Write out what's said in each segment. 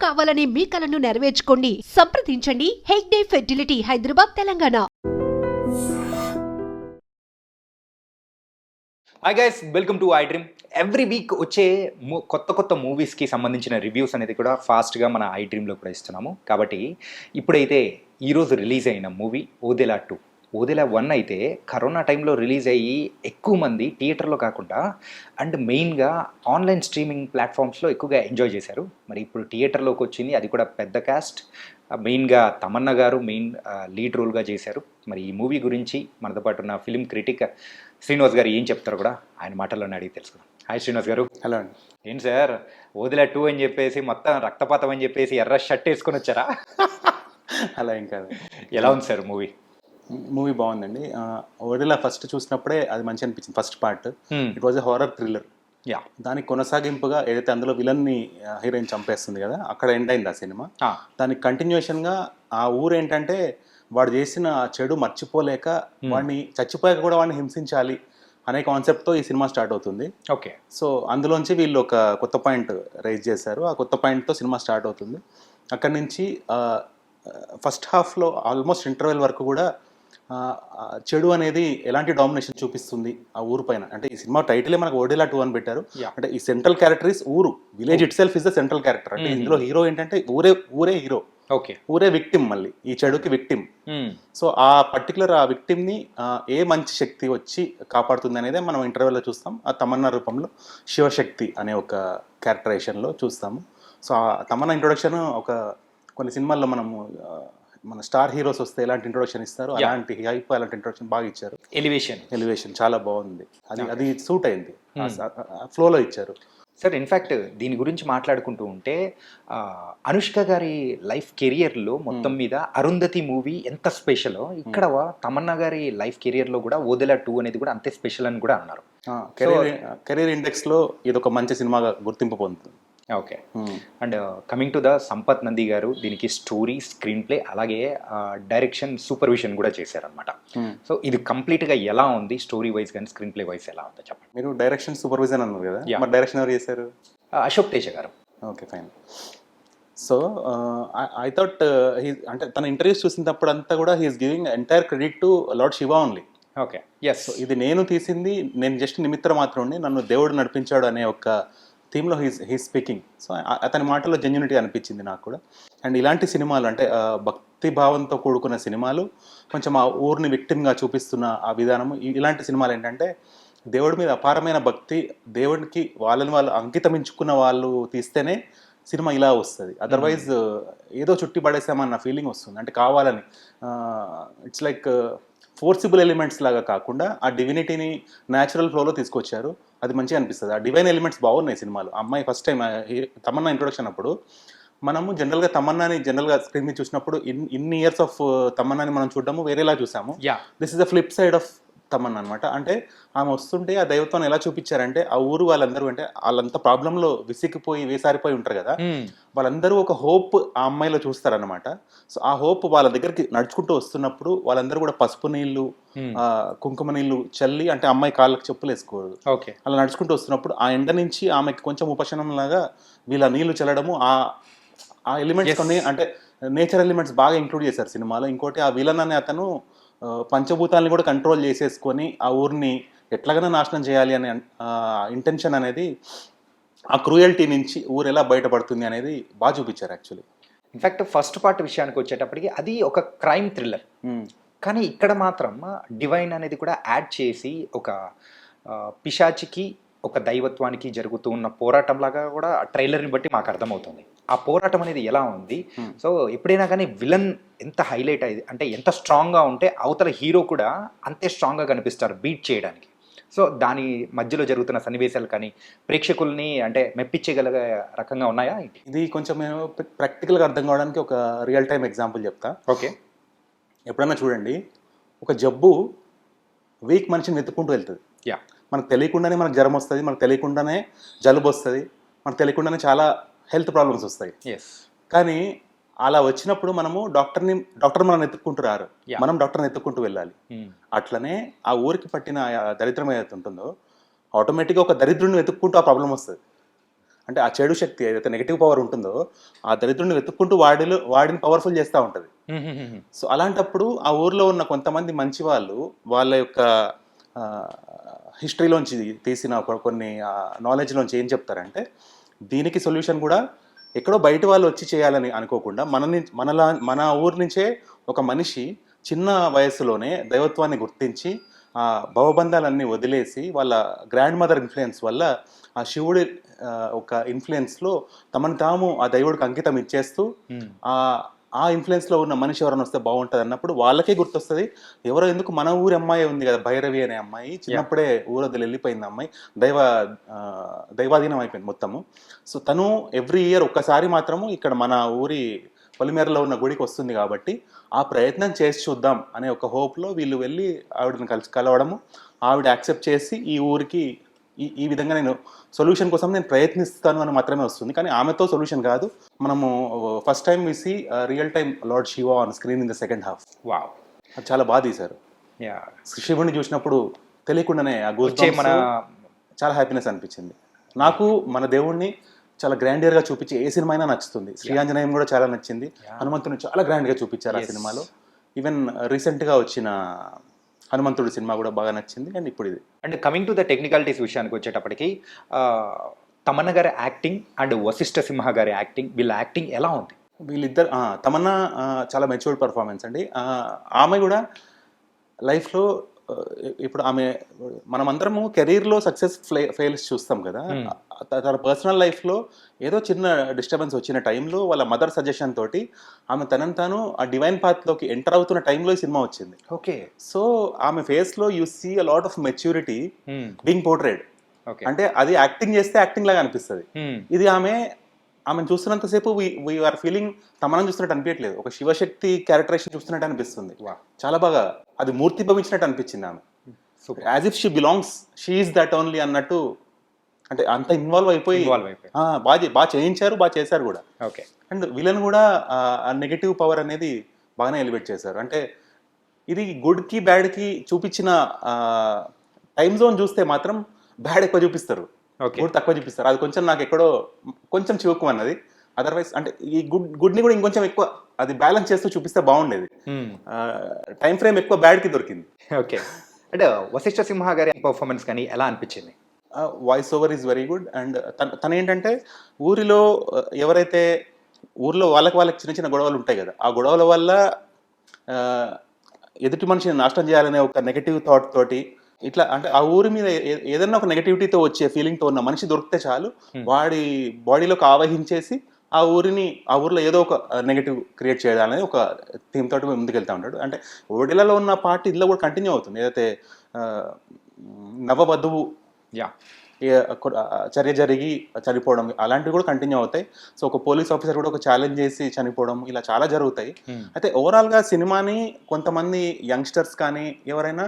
కావాలనే మీ కలను నెరవేర్చుకోండి. సంప్రదించండి Hegde fertility, Hyderabad, Telangana. Hi guys, welcome to I dream. Every week వచ్చే కొత్త మూవీస్కి సంబంధించిన రివ్యూస్ అనేది కూడా ఫాస్ట్గా మన ఐ డ్రీమ్లో కూడా ఇస్తున్నాము. కాబట్టి ఇప్పుడైతే ఈరోజు రిలీజ్ అయిన మూవీ ఓదెలా 2. ఓదెలా 1 అయితే కరోనా టైంలో రిలీజ్ అయ్యి ఎక్కువ మంది థియేటర్లో కాకుండా అండ్ మెయిన్గా ఆన్లైన్ స్ట్రీమింగ్ ప్లాట్ఫామ్స్లో ఎక్కువగా ఎంజాయ్ చేశారు. మరి ఇప్పుడు థియేటర్లోకి వచ్చింది, అది కూడా పెద్ద కాస్ట్. మెయిన్గా తమన్నా గారు మెయిన్ లీడ్ రోల్గా చేశారు. మరి ఈ మూవీ గురించి మనతో పాటు ఉన్న ఫిలిం క్రిటిక్ శ్రీనివాస్ గారు ఏం చెప్తారో కూడా ఆయన మాటల్లోనే అడిగి తెలుసుకుందాం. హాయ్ శ్రీనివాస్ గారు. హలో అండి. ఏంటి సార్, ఓదెలా 2 అని చెప్పేసి మొత్తం రక్తపాతం అని చెప్పేసి ఎర్ర షర్ట్ వేసుకొని వచ్చారా? అలా ఏం కాదు. ఎలా ఉంది సార్ మూవీ? మూవీ బాగుందండి. ఓదెలా ఫస్ట్ చూసినప్పుడే అది మంచి అనిపించింది. First part it was a horror thriller. Yeah, దానికి కొనసాగింపుగా ఏదైతే అందులో విలన్ని హీరోయిన్ చంపేస్తుంది కదా, అక్కడ ఎండ్ అయింది ఆ సినిమా. దానికి కంటిన్యూషన్గా ఆ ఊరు ఏంటంటే వాడు చేసిన చెడు మర్చిపోలేక వాడిని చచ్చిపోయాక కూడా వాడిని హింసించాలి అనే కాన్సెప్ట్తో ఈ సినిమా స్టార్ట్ అవుతుంది. ఓకే. సో అందులోంచి వీళ్ళు ఒక కొత్త పాయింట్ రైజ్ చేశారు. ఆ కొత్త పాయింట్తో సినిమా స్టార్ట్ అవుతుంది. అక్కడి నుంచి ఫస్ట్ హాఫ్లో ఆల్మోస్ట్ ఇంటర్వెల్ వరకు కూడా చెడు అనేది ఎలాంటి డామినేషన్ చూపిస్తుంది ఆ ఊరు పైన. అంటే ఈ సినిమా టైటిలే మనకు ఓదెలా 2 అని పెట్టారు. అంటే ఈ సెంట్రల్ క్యారెక్టర్ ఇస్ ఊరు, village it self is the central character. అంటే ఇందులో హీరో ఏంటంటే ఊరే హీరో. ఓకే. ఊరే విక్టిమ్, మళ్ళీ ఈ చెడుకి విక్టిమ్. సో ఆ పర్టికులర్ ఆ విక్టిమ్ని ఏ మంచి శక్తి వచ్చి కాపాడుతుంది అనేదే మనం ఇంటర్వెల్లో చూస్తాం. ఆ తమన్నా రూపంలో శివశక్తి అనే ఒక క్యారెక్టరైజేషన్లో చూస్తాము. సో ఆ తమన్నా ఇంట్రొడక్షన్ కొన్ని సినిమాల్లో మనము మన స్టార్ హీరోస్ వస్తే ఎలాంటి ఇంట్రొడక్షన్ ఇస్తారు, అలాంటి హైప్, అలాంటి ఇంట్రొడక్షన్ బాగా ఇచ్చారు. ఎలివేషన్ చాలా బాగుంది. అది సూట్ అయింది, ఫ్లోలో ఇచ్చారు. సార్, ఇన్ఫ్యాక్ట్ దీని గురించి మాట్లాడుకుంటూ ఉంటే అనుష్క గారి లైఫ్ కెరియర్లో మొత్తం మీద అరుంధతి మూవీ ఎంత స్పెషలో, ఇక్కడ తమన్నా గారి లైఫ్ కెరియర్లో కూడా ఓదెలా 2 అనేది కూడా అంతే స్పెషల్ అని కూడా అన్నారు. కెరీర్ ఇండెక్స్లో ఇది ఒక మంచి సినిమాగా గుర్తింపు పొందుతుంది. Okay. And coming to the Sampath Nandi గారు, దీనికి స్టోరీ, స్క్రీన్ ప్లే, అలాగే డైరెక్షన్, సూపర్విజన్ కూడా చేశారనమాట. సో ఇది కంప్లీట్గా ఎలా ఉంది, స్టోరీ వైజ్ కానీ స్క్రీన్ ప్లే వైజ్ ఎలా ఉందో చెప్పండి. మీరు డైరెక్షన్, సూపర్విజన్ అన్నారు కదా, మరి డైరెక్షన్ ఎవరు చేశారు? అశోక్ తేజ గారు. Okay, fine. So I thought అంటే తన ఇంటర్వ్యూస్ చూసినప్పుడు అంతా కూడా he's giving entire credit to lord Shiva only. Okay, yes. ఇది నేను తీసింది, నేను జస్ట్ నిమిత్తం మాత్రం నన్ను దేవుడు నడిపించాడు అనే ఒక థీమ్లో హీ స్పీకింగ్. సో అతని మాటలో జెన్యూనిటీ అనిపించింది నాకు కూడా. అండ్ ఇలాంటి సినిమాలు అంటే భక్తి భావంతో కూడుకున్న సినిమాలు, కొంచెం ఆ ఊరిని విక్టిమ్గా చూపిస్తున్న ఆ విధానము, ఇలాంటి సినిమాలు ఏంటంటే దేవుడి మీద అపారమైన భక్తి, దేవుడికి వాళ్ళని వాళ్ళు అంకితమించుకున్న వాళ్ళు తీస్తేనే సినిమా ఇలా వస్తుంది. అదర్వైజ్ ఏదో చుట్టి పడేసామన్న ఫీలింగ్ వస్తుంది. అంటే కావాలని ఇట్స్ లైక్ ఫోర్సిబుల్ ఎలిమెంట్స్ లాగా కాకుండా ఆ డివినిటీని న్యాచురల్ ఫ్లోలో తీసుకొచ్చారు. అది మంచిగా అనిపిస్తుంది. ఆ డివైన్ ఎలిమెంట్స్ బాగున్నాయి సినిమాలో. అమ్మాయి ఫస్ట్ టైం తమన్నా ఇంట్రొడక్షన్ అప్పుడు మనము జనరల్గా స్క్రీన్ మీద చూసినప్పుడు ఇన్ని ఇయర్స్ ఆఫ్ తమన్నాని మనం చూడడము వేరేలా చూసాము. This is the flip side of Tamannaah అనమాట. అంటే ఆమె వస్తుంటే ఆ దైవత్వాన్ని ఎలా చూపించారంటే, ఆ ఊరు వాళ్ళందరూ అంటే వాళ్ళంతా ప్రాబ్లంలో విసిగిపోయి వేసారిపోయి ఉంటారు కదా, వాళ్ళందరూ ఒక హోప్ ఆ అమ్మాయిలో చూస్తారనమాట. సో ఆ హోప్ వాళ్ళ దగ్గరికి నడుచుకుంటూ వస్తున్నప్పుడు వాళ్ళందరూ కూడా పసుపు నీళ్లు, కుంకుమ నీళ్లు చల్లి, అంటే అమ్మాయి కాళ్ళకి చెప్పులు వేసుకోరు, అలా నడుచుకుంటూ వస్తున్నప్పుడు ఆ ఎండ నుంచి ఆమెకి కొంచెం ఉపశమనం లాగా వీళ్ళ నీళ్లు చల్లడము, ఆ ఎలిమెంట్స్ కొన్ని అంటే నేచర్ ఎలిమెంట్స్ బాగా ఇంక్లూడ్ చేశారు సినిమాలో. ఇంకోటి ఆ విలన్ అనే అతను పంచభూతాలని కూడా కంట్రోల్ చేసేసుకొని ఆ ఊరిని ఎట్లాగైనా నాశనం చేయాలి అనే ఇంటెన్షన్ అనేది, ఆ క్రూయల్టీ నుంచి ఊరు ఎలా బయటపడుతుంది అనేది బాగా చూపించారు యాక్చువల్లీ. ఇన్ఫ్యాక్ట్ ఫస్ట్ పార్ట్ విషయానికి వచ్చేటప్పటికి అది ఒక క్రైమ్ థ్రిల్లర్, కానీ ఇక్కడ మాత్రం డివైన్ అనేది కూడా యాడ్ చేసి ఒక పిశాచికి ఒక దైవత్వానికి జరుగుతూ ఉన్న పోరాటం లాగా కూడా ట్రైలర్ని బట్టి మాకు అర్థమవుతుంది. ఆ పోరాటం అనేది ఎలా ఉంది. సో ఎప్పుడైనా కానీ విలన్ ఎంత హైలైట్ అయ్యి అంటే ఎంత స్ట్రాంగ్గా ఉంటే అవతల హీరో కూడా అంతే స్ట్రాంగ్గా కనిపిస్తారు బీట్ చేయడానికి. సో దాని మధ్యలో జరుగుతున్న సన్నివేశాలు కానీ ప్రేక్షకుల్ని అంటే మెప్పించగల రకంగా ఉన్నాయా? ఇది కొంచెం ప్రాక్టికల్గా అర్థం కావడానికి ఒక రియల్ టైం ఎగ్జాంపుల్ చెప్తా. ఓకే. ఎప్పుడన్నా చూడండి, ఒక జబ్బు వీక్ మనిషిని వెతుక్కుంటూ వెళ్తుంది. మనకు తెలియకుండానే మనకు జ్వరం వస్తుంది, మనకు తెలియకుండానే జలుబు వస్తుంది, మనకు తెలియకుండానే చాలా హెల్త్ ప్రాబ్లమ్స్ వస్తాయి. కానీ అలా వచ్చినప్పుడు డాక్టర్ మనం ఎత్తుక్కుంటూ రారు, మనం డాక్టర్ని ఎత్తుక్కుంటూ వెళ్ళాలి. అట్లనే ఆ ఊరికి పట్టిన దరిద్రం ఏదైతే ఉంటుందో, ఆటోమేటిక్గా ఒక దరిద్రుడిని వెతుక్కుంటూ ఆ ప్రాబ్లం వస్తుంది. అంటే ఆ చెడు శక్తి ఏదైతే నెగిటివ్ పవర్ ఉంటుందో ఆ దరిద్రుడిని వెతుక్కుంటూ వాడిని పవర్ఫుల్ చేస్తూ ఉంటుంది. సో అలాంటప్పుడు ఆ ఊర్లో ఉన్న కొంతమంది మంచి వాళ్ళు వాళ్ళ యొక్క హిస్టరీలోంచి తీసిన కొన్ని నాలెడ్జ్లోంచి ఏం చెప్తారంటే, దీనికి సొల్యూషన్ కూడా ఎక్కడో బయట వాళ్ళు వచ్చి చేయాలని అనుకోకుండా మన ఊరి నుంచే ఒక మనిషి చిన్న వయస్సులోనే దైవత్వాన్ని గుర్తించి ఆ భవబంధాలన్నీ వదిలేసి వాళ్ళ గ్రాండ్ మదర్ ఇన్ఫ్లుయెన్స్ వల్ల ఆ శివుడి ఒక ఇన్ఫ్లుయెన్స్లో తమను తాము ఆ దైవుడికి అంకితం ఇచ్చేస్తూ ఆ ఇన్ఫ్లుయెన్స్లో ఉన్న మనిషి ఎవరైనా వస్తే బాగుంటుంది అన్నప్పుడు వాళ్ళకే గుర్తొస్తుంది, ఎవరో ఎందుకు మన ఊరి అమ్మాయి ఉంది కదా భైరవి అనే అమ్మాయి, చిన్నప్పుడే ఊరొదిలి వెళ్ళిపోయింది అమ్మాయి, దైవాధీనం అయిపోయింది మొత్తము. సో తను ఎవ్రీ ఇయర్ ఒక్కసారి మాత్రము ఇక్కడ మన ఊరి పొలిమేరలో ఉన్న గుడికి వస్తుంది కాబట్టి ఆ ప్రయత్నం చేసి చూద్దాం అనే ఒక హోప్లో వీళ్ళు వెళ్ళి ఆవిడని కలవడము, ఆవిడ యాక్సెప్ట్ చేసి ఈ ఊరికి ఈ విధంగా నేను సొల్యూషన్ కోసం నేను ప్రయత్నిస్తాను అని మాత్రమే వస్తుంది. కానీ ఆమెతో సొల్యూషన్ కాదు. మనము first time we see real time lord Shiva on screen in the second half. Wow, అది చాలా బాగా తీశారు. శివుడిని చూసినప్పుడు తెలియకుండానే ఆ మన చాలా హ్యాపీనెస్ అనిపించింది నాకు. మన దేవుణ్ణి చాలా గ్రాండియర్గా చూపించి ఏ సినిమా అయినా నచ్చుతుంది. శ్రీఆంజనేయం కూడా చాలా నచ్చింది, హనుమంతుని చాలా గ్రాండ్గా చూపించారు ఆ సినిమాలో. ఈవెన్ రీసెంట్గా వచ్చిన హనుమంతుడి సినిమా కూడా బాగా నచ్చింది. అండ్ ఇప్పుడు ఇది. And coming to the technicalities విషయానికి వచ్చేటప్పటికి తమన్నా గారి యాక్టింగ్ అండ్ వశిష్ఠ సింహ గారి యాక్టింగ్, వీళ్ళ యాక్టింగ్ ఎలా ఉంది? వీళ్ళిద్దరు తమన్నా చాలా మెచ్యూర్డ్ పర్ఫార్మెన్స్ అండి. ఆమె కూడా లైఫ్లో ఇప్పుడు మనమందరము కెరీర్లో సక్సెస్ ఫెయిల్స్ చూస్తాం కదా, తన పర్సనల్ లైఫ్లో ఏదో చిన్న డిస్టర్బెన్స్ వచ్చిన టైంలో వాళ్ళ మదర్ సజెషన్ తోటి ఆమె తనను తాను ఆ డివైన్ పాత్లోకి ఎంటర్ అవుతున్న టైంలో ఈ సినిమా వచ్చింది. ఓకే. సో ఆమె ఫేస్లో you see a lot of maturity being portrayed. అంటే అది యాక్టింగ్ చేస్తే యాక్టింగ్ లాగా అనిపిస్తుంది. ఇది ఆమెను చూస్తున్నంతసేపు వీఆర్ ఫీలింగ్ తమనం చూస్తున్నట్టు అనిపించట్లేదు, ఒక శివశక్తి క్యారెక్టరేషన్ చూస్తున్నట్టు అనిపిస్తుంది. చాలా బాగా అది మూర్తి భవించినట్టు అనిపించింది ఆమె. As if she belongs, she is that only అన్నట్టు. అంటే అంత ఇన్వాల్వ్ అయిపోయి బాగా చేయించారు, బాగా చేశారు కూడా. ఓకే. అండ్ విలన్ కూడా ఆ నెగటివ్ పవర్ అనేది బాగానే ఎలివేట్ చేశారు. అంటే ఇది గుడ్కి బ్యాడ్కి చూపించిన టైం జోన్ చూస్తే మాత్రం బ్యాడ్ ఎక్కువ చూపిస్తారు, గుడ్ తక్కువ చూపిస్తారు. అది కొంచెం నాకు ఎక్కడో కొంచెం చివుకు అన్నది. అదర్వైజ్ అంటే ఈ గుడ్ని కూడా ఇంకొంచెం ఎక్కువ అది బ్యాలెన్స్ చేస్తూ చూపిస్తే బాగుండేది. టైం ఫ్రేమ్ ఎక్కువ బ్యాడ్కి దొరికింది. ఓకే. అంటే వశిష్ఠ సింహ గారి పర్ఫార్మెన్స్ కానీ ఎలా అనిపించింది? Voice over is very good. And తను ఏంటంటే ఊరిలో ఎవరైతే ఊర్లో వాళ్ళకి చిన్న చిన్న గొడవలు ఉంటాయి కదా, ఆ గొడవల వల్ల ఎదుటి మనిషిని నాశనం చేయాలనే ఒక నెగటివ్ థాట్ తోటి ఇట్లా, అంటే ఆ ఊరి మీద ఏదైనా ఒక నెగటివిటీతో వచ్చే ఫీలింగ్తో ఉన్న మనిషి దొరికితే చాలు వాడి బాడీలోకి ఆవహించేసి ఆ ఊర్లో ఏదో ఒక నెగటివ్ క్రియేట్ చేయాలనేది ఒక థీమ్ తోటి ముందుకెళ్తా ఉంటాడు. అంటే ఓడిలలో ఉన్న పార్ట్ ఇందులో కూడా కంటిన్యూ అవుతుంది. ఏదైతే నవవధువు చర్య జరిగి చనిపోవడం అలాంటివి కూడా కంటిన్యూ అవుతాయి. సో ఒక పోలీస్ ఆఫీసర్ కూడా ఒక ఛాలెంజ్ చేసి చనిపోవడం, ఇలా చాలా జరుగుతాయి. అయితే ఓవరాల్గా సినిమాని కొంతమంది యంగ్స్టర్స్ కానీ ఎవరైనా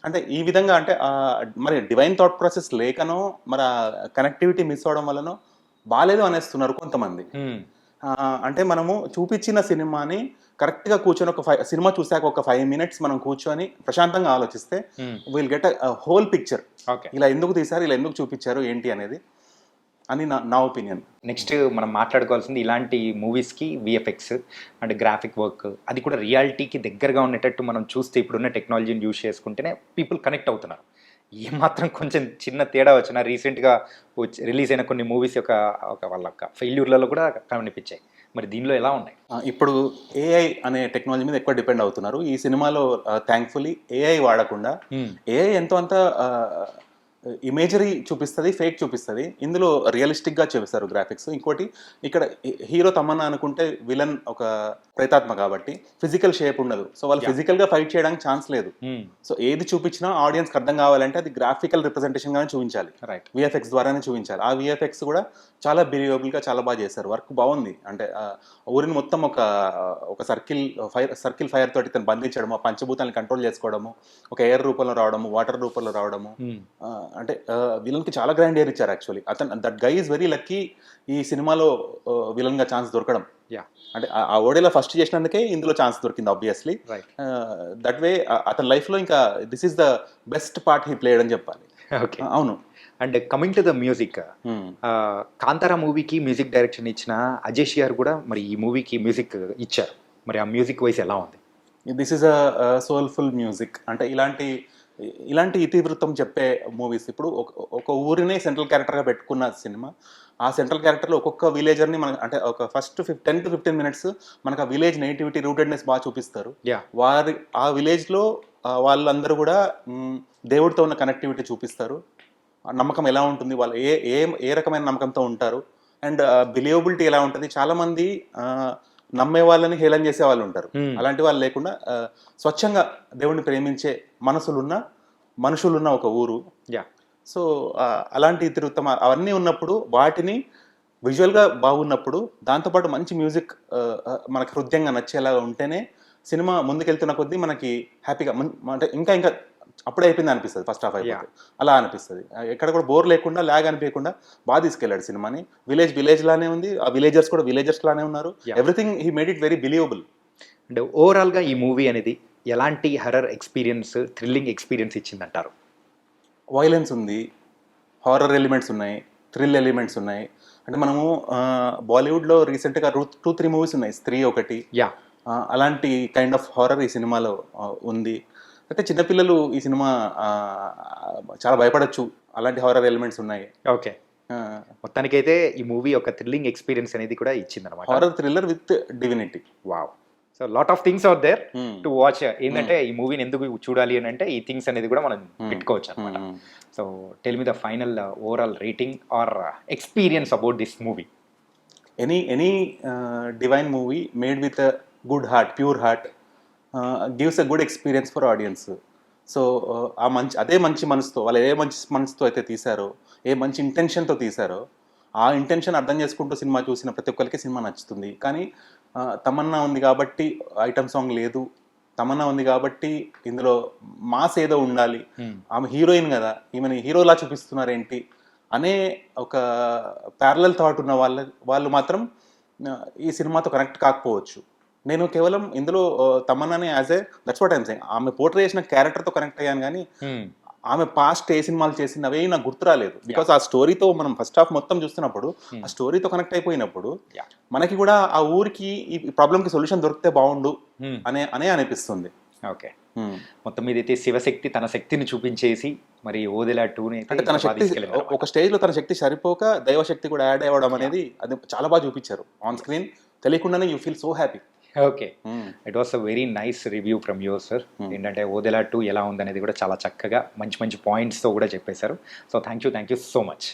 అంటే ఈ విధంగా అంటే మరి డివైన్ థాట్ ప్రాసెస్ లేకనో మరి కనెక్టివిటీ మిస్ అవడం వల్లనో బాగాలేదు అనేస్తున్నారు కొంతమంది. అంటే మనము చూపించిన సినిమాని కరెక్ట్గా కూర్చొని సినిమా చూసాక ఒక 5 minutes మనం కూర్చొని ప్రశాంతంగా ఆలోచిస్తే will get a whole picture. ఇలా ఎందుకు తీశారు, ఇలా ఎందుకు చూపించారు ఏంటి అనేది అని నా ఒపీనియన్. నెక్స్ట్ మనం మాట్లాడుకోవాల్సింది ఇలాంటి మూవీస్కి విఎఫ్ఎక్స్ అండ్ గ్రాఫిక్ వర్క్, అది కూడా రియాలిటీకి దగ్గరగా ఉండేటట్టు మనం చూస్తే ఇప్పుడున్న టెక్నాలజీని యూజ్ చేసుకుంటేనే పీపుల్ కనెక్ట్ అవుతున్నారు. ఏమాత్రం కొంచెం చిన్న తేడా వచ్చినా రీసెంట్గా రిలీజ్ అయిన కొన్ని మూవీస్ యొక్క వాళ్ళ ఫెయిల్యూర్లలో కూడా కనిపించాయి. మరి దీనిలో ఎలా ఉన్నాయి? ఇప్పుడు ఏఐ అనే టెక్నాలజీ మీద ఎక్కువ డిపెండ్ అవుతున్నారు. ఈ సినిమాలో థ్యాంక్ఫుల్లీ ఏఐ వాడకుండా ఏఐ ఎంతో అంత ఇమేజరీ చూపిస్తుంది, ఫేక్ చూపిస్తుంది. ఇందులో రియలిస్టిక్గా చూపిస్తారు గ్రాఫిక్స్. ఇంకోటి ఇక్కడ హీరో తమన్నా అనుకుంటే విలన్ ఒక ప్రేతాత్మ కాబట్టి ఫిజికల్ షేప్ ఉండదు. సో వాళ్ళు ఫిజికల్గా ఫైట్ చేయడానికి ఛాన్స్ లేదు. సో ఏది చూపించినా ఆడియన్స్కి అర్థం కావాలంటే అది గ్రాఫికల్ రిప్రజెంటేషన్గానే చూపించాలి, విఎఫ్ఎక్స్ ద్వారానే చూపించాలి. ఆ విఎఫ్ఎక్స్ కూడా చాలా బిలీవబుల్గా చాలా బాగా చేశారు. వర్క్ బాగుంది. అంటే ఊరిని మొత్తం ఒక సర్కిల్ ఫైర్ తోటి తను బంధించడము, ఆ పంచభూతాన్ని కంట్రోల్ చేసుకోవడము, ఒక ఎయిర్ రూపంలో రావడము, వాటర్ రూపంలో రావడము. అంటే విలన్కి చాలా గ్రాండ్ ఇయర్ ఇచ్చారు actually. That guy is very lucky ఈ సినిమాలో విలన్గా ఛాన్స్ దొరకడం. అంటే ఆ ఓడేలా ఫస్ట్ చేసినందుకే ఇందులో ఛాన్స్ దొరికింది ఆబ్వియస్లీ. దట్ వే అతని లైఫ్లో ఇంకా this is the best part he played అని చెప్పాలి. ఓకే. అవును. And coming to the music, Kantara మూవీకి మ్యూజిక్ డైరెక్షన్ ఇచ్చిన అజేష్ గారు కూడా మరి ఈ మూవీకి మ్యూజిక్ ఇచ్చారు. మరి ఆ మ్యూజిక్ వైస్ ఎలా ఉంది? This is a soulful music. అంటే ఇలాంటి ఇతివృత్తం చెప్పే మూవీస్. ఇప్పుడు ఒక ఊరినే సెంట్రల్ క్యారెక్టర్గా పెట్టుకున్న సినిమా, ఆ సెంట్రల్ క్యారెక్టర్లో ఒక్కొక్క విలేజర్ని మన అంటే ఒక ఫస్ట్ 10 to 15 minutes మనకు ఆ విలేజ్ నేటివిటీ రూటెడ్నెస్ బాగా చూపిస్తారు. ఆ విలేజ్లో వాళ్ళందరూ కూడా దేవుడితో ఉన్న కనెక్టివిటీ చూపిస్తారు. నమ్మకం ఎలా ఉంటుంది, వాళ్ళు ఏ రకమైన నమ్మకంతో ఉంటారు, అండ్ బిలీవబిలిటీ ఎలా ఉంటుంది. చాలామంది నమ్మే వాళ్ళని హేళన చేసే వాళ్ళు ఉంటారు. అలాంటి వాళ్ళు లేకుండా స్వచ్ఛంగా దేవుడిని ప్రేమించే మనుషులున్న ఒక ఊరు. సో అలాంటి ఇతివృత్తం అవన్నీ ఉన్నప్పుడు, వాటిని విజువల్గా బాగున్నప్పుడు, దాంతోపాటు మంచి మ్యూజిక్ మనకు హృదయంగా నచ్చేలాగా ఉంటేనే సినిమా ముందుకెళ్తున్న కొద్దీ మనకి హ్యాపీగా అంటే ఇంకా అప్పుడే అయిపోయింది అనిపిస్తుంది. ఫస్ట్ హాఫ్ అయిపోతుంది అలా అనిపిస్తుంది. ఎక్కడ కూడా బోర్ లేకుండా, ల్యాగ్ అనిపించకుండా బాగా తీసుకెళ్ళాడు సినిమాని. విలేజ్ లానే ఉంది, ఆ విలేజర్స్ కూడా విలేజర్స్ లానే ఉన్నారు. Everything he made it very believable. And ఓవరాల్గా ఈ మూవీ అనేది ఎలాంటి హర్రర్ ఎక్స్పీరియన్స్, థ్రిల్లింగ్ ఎక్స్పీరియన్స్ ఇచ్చిందంటారు? వైలెన్స్ ఉంది, హారర్ ఎలిమెంట్స్ ఉన్నాయి, థ్రిల్ ఎలిమెంట్స్ ఉన్నాయి. అంటే మనము బాలీవుడ్లో రీసెంట్గా 2-3 మూవీస్ ఉన్నాయి. స్త్రీ ఒకటి, అలాంటి కైండ్ ఆఫ్ హారర్ ఈ సినిమాలో ఉంది. అయితే చిన్నపిల్లలు ఈ సినిమా చాలా భయపడచ్చు, అలాంటి హారర్ ఎలిమెంట్స్ ఉన్నాయి. ఓకే, మొత్తానికైతే ఈ మూవీ ఒక థ్రిల్లింగ్ ఎక్స్పీరియన్స్ అనేది కూడా ఇచ్చిందన్నమాట. Horror thriller with divinity. Wow. So lot of things are there to watch. ఏంటంటే ఈ మూవీని ఎందుకు చూడాలి అని అంటే ఈ థింగ్స్ అనేది కూడా మనం పెట్టుకోవచ్చు అనమాట. So tell me the final overall rating or experience about this movie. Any divine movie made with a good heart, pure heart gives a good experience for audience. So అదే మంచి మనసుతో, వాళ్ళు ఏ మంచి మనసుతో అయితే తీశారో, ఏ మంచి ఇంటెన్షన్తో తీశారో, ఆ ఇంటెన్షన్ అర్థం చేసుకుంటూ సినిమా చూసిన ప్రతి ఒక్కరికి సినిమా నచ్చుతుంది. కానీ తమన్నా ఉంది కాబట్టి ఐటమ్ సాంగ్ లేదు, తమన్నా ఉంది కాబట్టి ఇందులో మాస్ ఏదో ఉండాలి, ఆమె హీరోయిన్ కదా, ఈమెను హీరోలా చూపిస్తున్నారేంటి అనే ఒక ప్యారలల్ థాట్ ఉన్న వాళ్ళు మాత్రం ఈ సినిమాతో కనెక్ట్ కాకపోవచ్చు. నేను కేవలం ఇందులో తమన్నాని దట్స్ వాట్ ఐమ్ సేయింగ్, ఆమె పోర్ట్రే చేసిన క్యారెక్టర్తో కనెక్ట్ అయ్యాను. కానీ ఆమె పాస్ట్ ఏ సినిమాలు చేసినవే నాకు గుర్తు రాలేదు. బికాస్ ఆ స్టోరీతో మనం ఫస్ట్ హాఫ్ మొత్తం చూస్తున్నప్పుడు, ఆ స్టోరీతో కనెక్ట్ అయిపోయినప్పుడు మనకి కూడా ఆ ఊరికి ఈ ప్రాబ్లంకి సొల్యూషన్ దొరికితే బాగుండు అనే అనిపిస్తుంది. ఓకే, మొత్తం మీద అయితే శివశక్తి తన శక్తిని చూపించేసి మరి ఓదెలా 2 అంటే తన శక్తి ఒక స్టేజ్లో తన శక్తి సరిపోక దైవశక్తి కూడా యాడ్ అవ్వడం అనేది అది చాలా బాగా చూపించారు ఆన్ స్క్రీన్. తెలియకుండానే you feel so happy. Okay, it was a very nice review from your sir. ఏంటంటే ఓదెలా 2 ఎలా ఉందనేది కూడా చాలా చక్కగా మంచి పాయింట్స్తో కూడా చెప్పేశారు. So thank you so much.